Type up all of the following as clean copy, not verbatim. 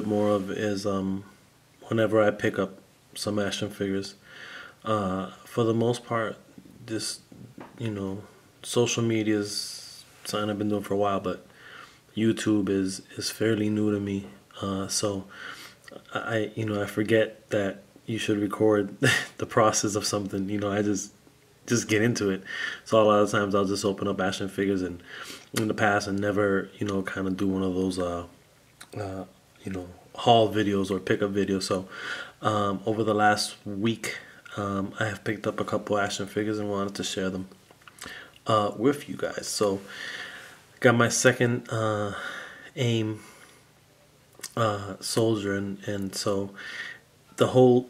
bit more of is whenever I pick up some action figures. For the most part, this, social media is something I've been doing for a while, but YouTube is fairly new to me. So I forget that you should record the process of something. I just get into it. So a lot of times I'll just open up action figures and in the past and never, kind of do one of those haul videos or pickup videos. So over the last week, I have picked up a couple action figures and wanted to share them with you guys. So got my second AIM soldier, and so the whole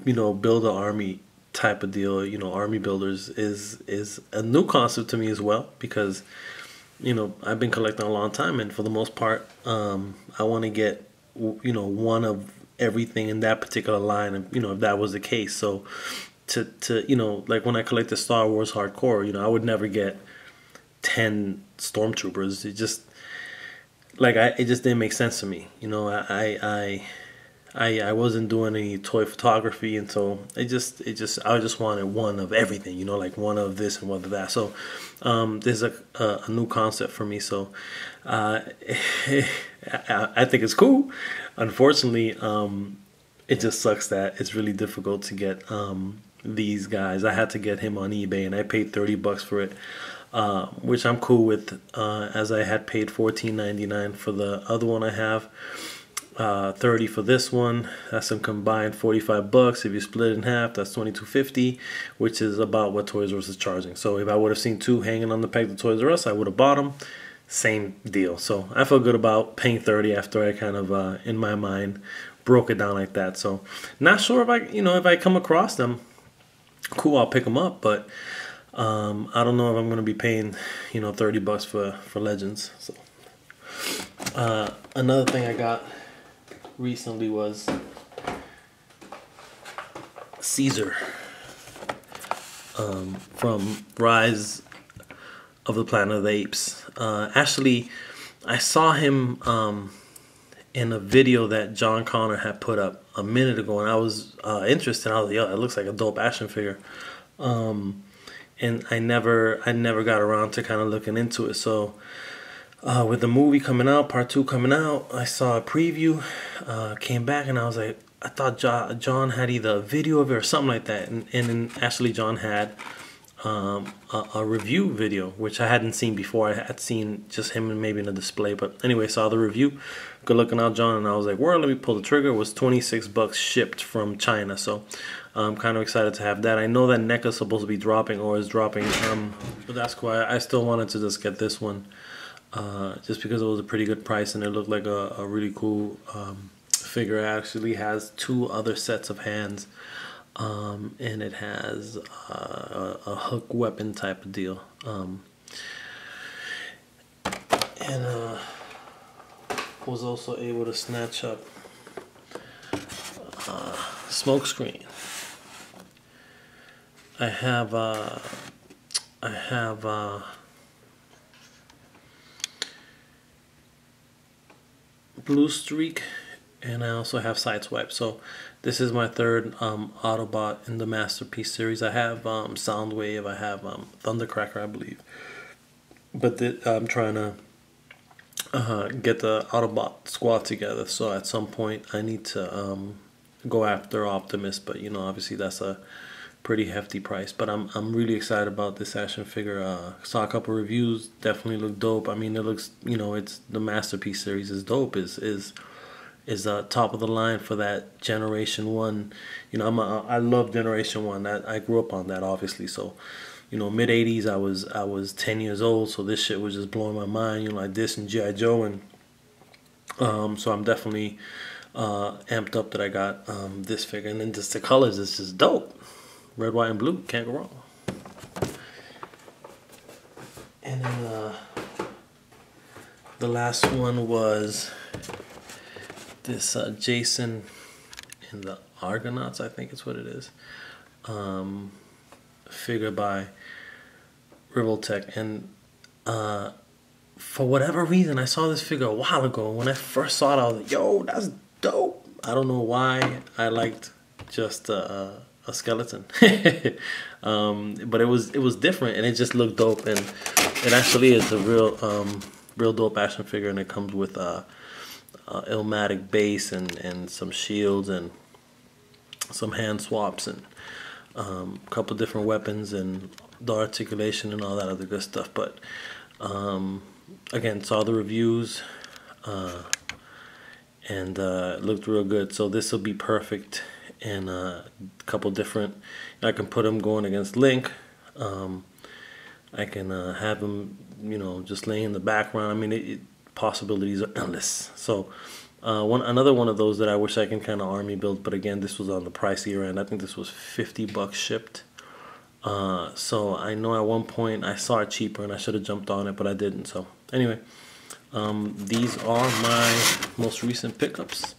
build an army type of deal, army builders is a new concept to me as well, because I've been collecting a long time, and for the most part I want to get one of everything in that particular line, and if that was the case. So to like when I collected Star Wars hardcore, I would never get 10 stormtroopers. It just it just didn't make sense to me. I wasn't doing any toy photography, and so I just wanted one of everything, like one of this and one of that. So there's a new concept for me. So I think it's cool. Unfortunately, it just sucks that it's really difficult to get these guys. I had to get him on eBay, and I paid $30 for it, which I'm cool with, as I had paid $14.99 for the other one I have. 30 for this one. That's a combined $45. If you split it in half, that's $22.50, which is about what Toys R Us is charging. So if I would have seen two hanging on the peg to Toys R Us, I would have bought them. Same deal. So I feel good about paying 30 after I kind of in my mind broke it down like that. So not sure if I come across them, cool, I'll pick them up, but I don't know if I'm going to be paying $30 for Legends. So another thing I got recently was Caesar from Rise of the Planet of the Apes. Actually, I saw him in a video that John Connor had put up a minute ago, and I was interested. I was like, yo, it looks like a dope action figure. And I never got around to kind of looking into it. So with the movie coming out, part 2 coming out, I saw a preview, came back, and I was like, I thought John had either a video of it or something like that, and then actually John had a review video, which I hadn't seen before. I had seen just him and maybe in a display, but anyway, saw the review. Good looking out, John, and I was like, well, let me pull the trigger. It was $26 shipped from China, so I'm kind of excited to have that. I know that NECA is supposed to be dropping, or is dropping, but that's cool. I still wanted to just get this one, just because it was a pretty good price, and it looked like a really cool figure. It actually has 2 other sets of hands, and it has a hook weapon type of deal, and was also able to snatch up Smokescreen. I have Blue Streak, and I also have Sideswipe. So this is my third Autobot in the Masterpiece series. I have Soundwave, I have Thundercracker, I believe, but I'm trying to get the Autobot squad together. So at some point I need to go after Optimus, but obviously that's a pretty hefty price. But I'm really excited about this action figure. Saw a couple reviews, definitely look dope. I mean, it looks, it's the Masterpiece series is dope. Is top of the line for that Generation 1. I love Generation 1. That I grew up on that, obviously. So mid 80s, I was 10 years old, so this shit was just blowing my mind, like this and G.I. Joe, and so I'm definitely amped up that I got this figure. And then just the colors is just dope. Red, white, and blue, can't go wrong. And then the last one was this Jason in the Argonauts, I think it's what it is, figure by Rivaltech. And for whatever reason, I saw this figure a while ago. When I first saw it, I was like, yo, that's dope. I don't know why I liked just a skeleton. But it was different, and it just looked dope, and it actually is a real dope action figure, and it comes with a Illmatic base and some shields and some hand swaps and a couple different weapons and the articulation and all that other good stuff. But again, saw the reviews and it looked real good. So this will be perfect in a couple different. I can put him going against Link. I can have him, just laying in the background. I mean, possibilities are endless. So another one of those that I wish I can kind of army build, but again, this was on the pricier end. I think this was $50 shipped. So I know at one point I saw it cheaper and I should have jumped on it, but I didn't. So anyway, these are my most recent pickups,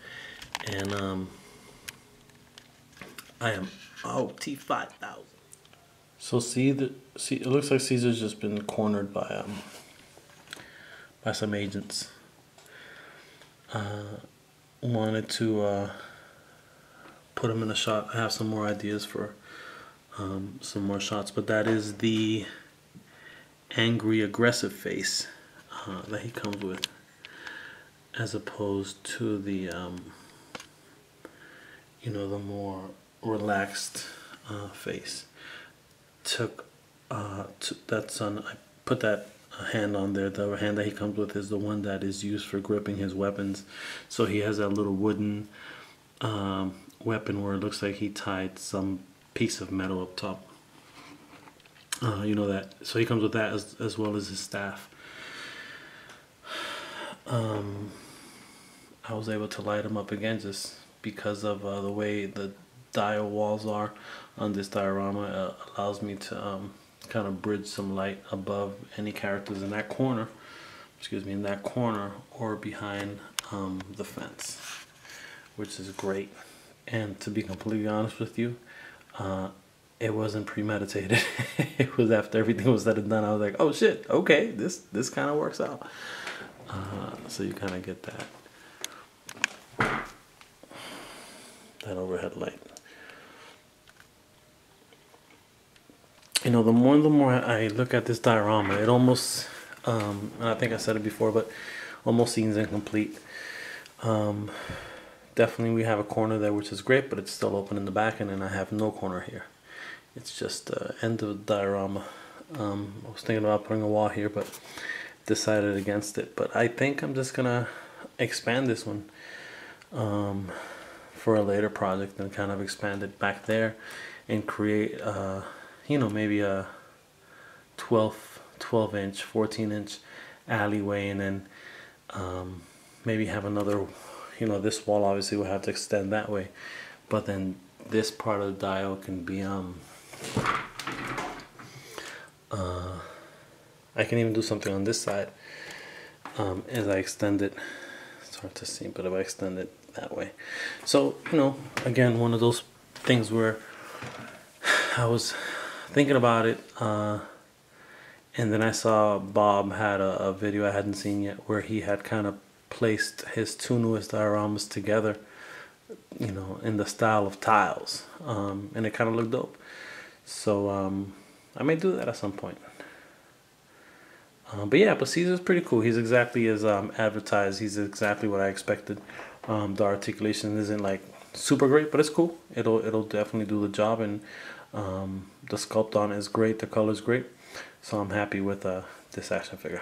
and I am out T5000. So see, it looks like Caesar's just been cornered by some agents. Wanted to put him in a shot. I have some more ideas for some more shots, but that is the angry, aggressive face that he comes with, as opposed to the the more relaxed face. That's on. I put that hand on there. The hand that he comes with is the one that is used for gripping his weapons. So he has that little wooden weapon where it looks like he tied some piece of metal up top. That. So he comes with that as well as his staff. I was able to light him up again just because of the way the dial walls are on this diorama. Allows me to kind of bridge some light above any characters in that corner, or behind the fence, which is great. And to be completely honest with you, it wasn't premeditated. It was after everything was said and done. I was like, oh shit, okay, this kind of works out. So you kind of get that overhead light. The more I look at this diorama, it almost, and I think I said it before, but almost seems incomplete. Definitely we have a corner there, which is great, but it's still open in the back, and then I have no corner here. It's just end of the diorama. I was thinking about putting a wall here, but decided against it. But I think I'm just gonna expand this one for a later project, and kind of expand it back there and create maybe a 12 inch, 14 inch alleyway, and then maybe have another, this wall obviously will have to extend that way, but then this part of the dial can be I can even do something on this side as I extend it. It's hard to see, but if I extend it that way. So, again, one of those things where I was thinking about it, and then I saw Bob had a video I hadn't seen yet where he had kind of placed his two newest dioramas together, in the style of tiles, and it kind of looked dope. So I may do that at some point. But Caesar's pretty cool. He's exactly as advertised. He's exactly what I expected. The articulation isn't like super great, but it's cool. It'll definitely do the job, and the sculpt on it is great. The color's great. So I'm happy with this action figure.